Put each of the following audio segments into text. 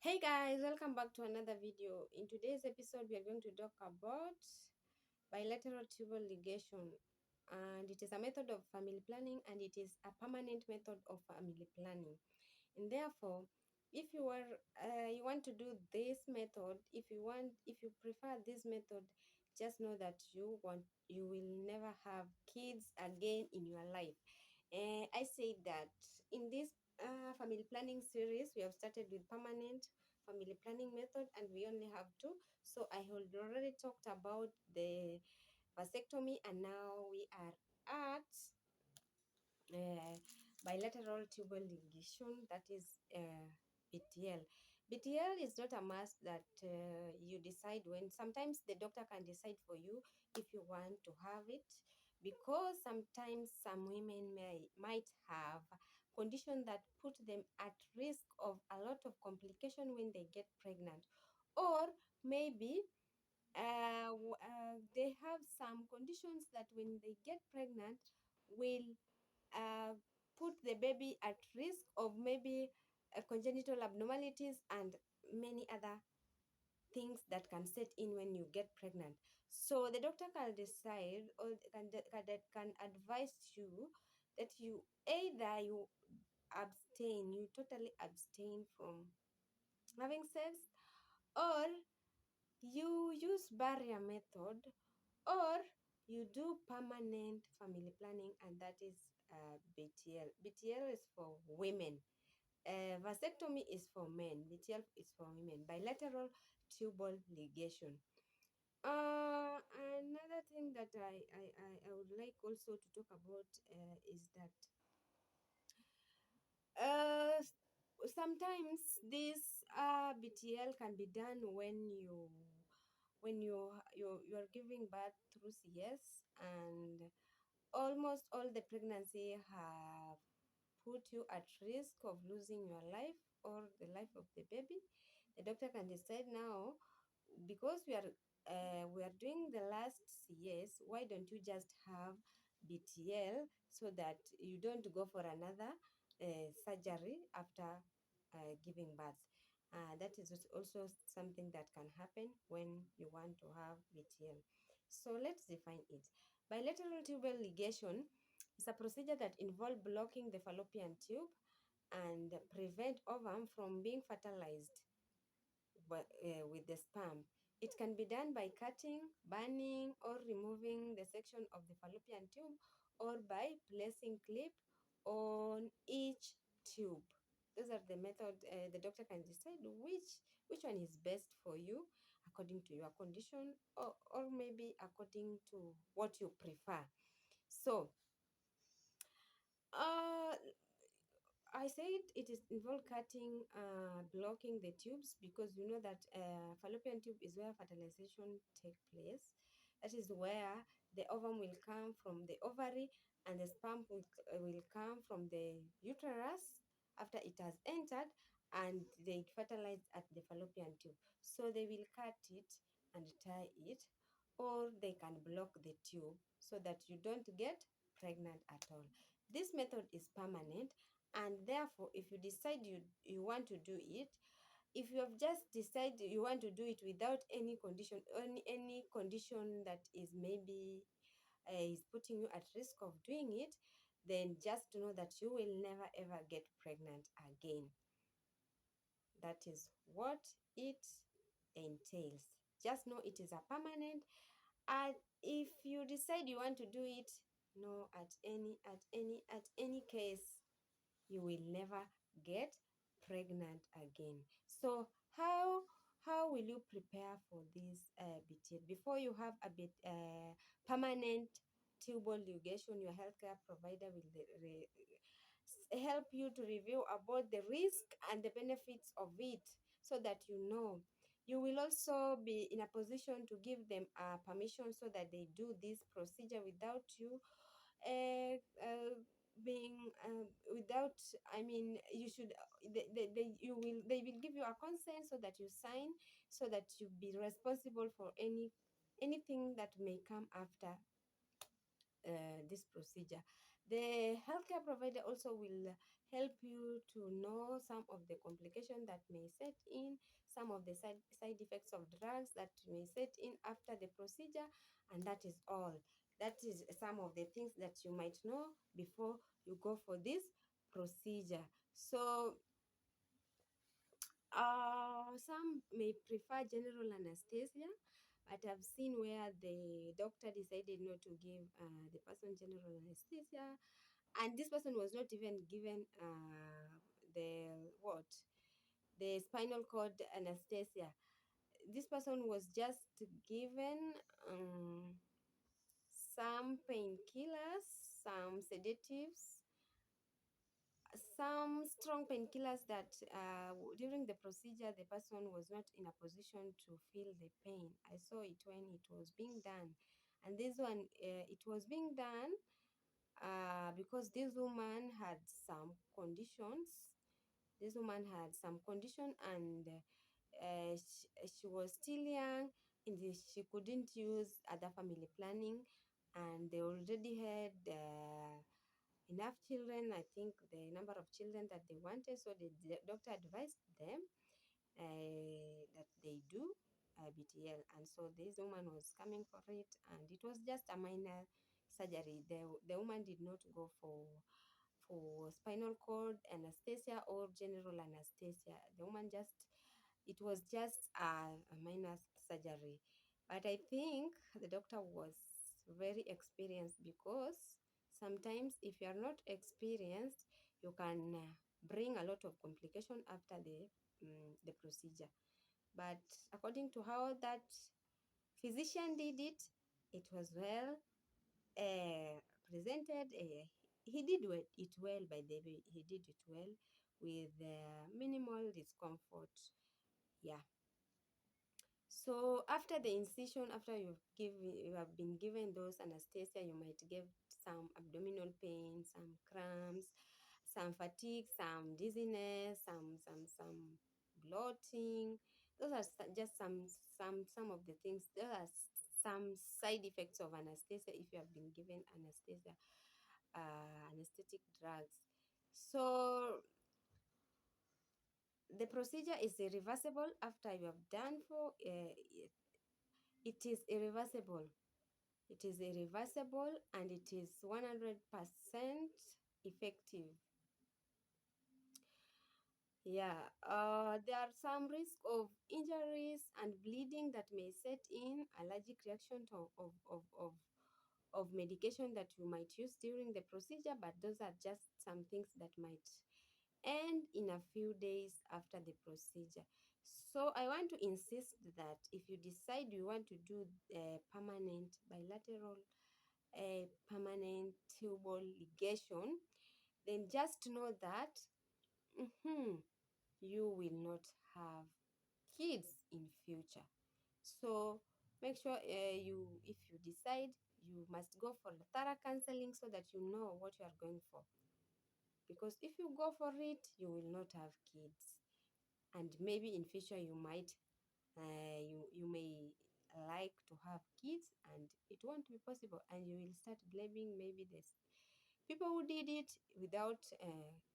Hey guys, welcome back to another video. In today's episode, we are going to talk about bilateral tubal ligation, and it is a method of family planning, and it is a permanent method of family planning. And therefore, if you want to do this method, if you prefer this method, just know that you will never have kids again in your life. I say that in this family planning series, we have started with permanent family planning method, and we only have two. So I had already talked about the vasectomy, and now we are at uh, bilateral tubal ligation, that is BTL. BTL is not a must that you decide when. Sometimes the doctor can decide for you if you want to have it, because sometimes some women might have condition that put them at risk of a lot of complication when they get pregnant, or maybe they have some conditions that when they get pregnant will uh, put the baby at risk of maybe congenital abnormalities and many other things that can set in when you get pregnant. So the doctor can decide, or can advise you that you either you totally abstain from having sex, or you use barrier method, or you do permanent family planning, and that is BTL. BTL is for women. Vasectomy is for men. BTL is for women. Bilateral tubal ligation. Another thing that I would like also to talk about is that uh, sometimes this BTL can be done when you're giving birth through CS, and almost all the pregnancy have put you at risk of losing your life or the life of the baby. The doctor can decide now, because we are doing the last CS, why don't you just have BTL so that you don't go for another surgery after giving birth. That is also something that can happen when you want to have BTL. So let's define it. Bilateral tubal ligation is a procedure that involves blocking the fallopian tube and prevent ovum from being fertilized with the sperm. It can be done by cutting, burning, or removing the section of the fallopian tube, or by placing clip on each tube. Those are the method. The doctor can decide which one is best for you according to your condition, or maybe according to what you prefer. So uh, I said it is involved cutting, blocking the tubes, because you know that fallopian tube is where fertilization take place. That is where the ovum will come from the ovary, and the sperm will come from the uterus after it has entered, and they fertilize at the fallopian tube. So they will cut it and tie it, or they can block the tube so that you don't get pregnant at all. This method is permanent, and therefore if you decide you want to do it, if you have just decided you want to do it without any condition, any condition that is maybe is putting you at risk of doing it, then just know that you will never ever get pregnant again. That is what it entails. Just know it is a permanent, and if you decide you want to do it, no, at any case, you will never get pregnant again. So how will you prepare for this BTL? Before you have a bit permanent tubal ligation, your healthcare provider will help you to review about the risk and the benefits of it, so that you know. You will also be in a position to give them permission so that they do this procedure without you uh, uh, being without, I mean, you should they will give you a consent so that you sign, so that you be responsible for anything that may come after this procedure. The healthcare provider also will help you to know some of the complications that may set in, some of the side effects of drugs that may set in after the procedure, and that is all. That is some of the things that you might know before you go for this procedure. So some may prefer general anesthesia, but I've seen where the doctor decided not to give the person general anesthesia, and this person was not even given the what the spinal cord anesthesia. This person was just given some painkillers, some sedatives, some strong painkillers that during the procedure the person was not in a position to feel the pain. I saw it when it was being done, and this one it was being done because this woman had some conditions. This woman had some condition, and she was still young, and she couldn't use other family planning, and they already had enough children. I think the number of children that they wanted, so the doctor advised them that they do BTL, and so this woman was coming for it, and it was just a minor surgery. The woman did not go for spinal cord anesthesia or general anesthesia. The woman just, it was just a minor surgery. But I think the doctor was very experienced, because sometimes if you are not experienced, you can bring a lot of complication after the procedure. But according to how that physician did it, it was well presented. He did it well, by the way. He did it well with minimal discomfort. Yeah. So after the incision, after you have been given those anesthesia, you might get some abdominal pain, some cramps, some fatigue, some dizziness, some bloating. Those are just some of the things. Those are some side effects of anesthesia if you have been given anesthetic drugs. So the procedure is irreversible after you have done for it is irreversible. It is irreversible, and it is 100% effective. Yeah, there are some risk of injuries and bleeding that may set in, allergic reaction of medication that you might use during the procedure, but those are just some things that might end in a few days after the procedure. So I want to insist that if you decide you want to do permanent bilateral, permanent tubal ligation, then just know that you will not have kids in future. So make sure if you decide, you must go for the thorough counseling so that you know what you are going for. Because if you go for it, you will not have kids, and maybe in future you might you may like to have kids, and it won't be possible, and you will start blaming maybe this people who did it without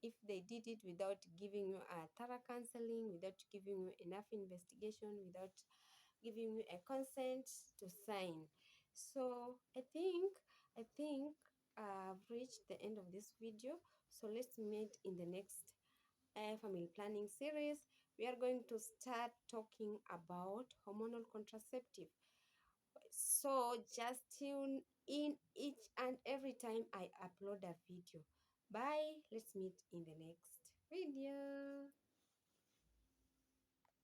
if they did it without giving you a thorough counseling, without giving you enough investigation, without giving you a consent to sign. So I think I've reached the end of this video. So let's meet in the next family planning series. We are going to start talking about hormonal contraceptive. So just tune in each and every time I upload a video. Bye. Let's meet in the next video.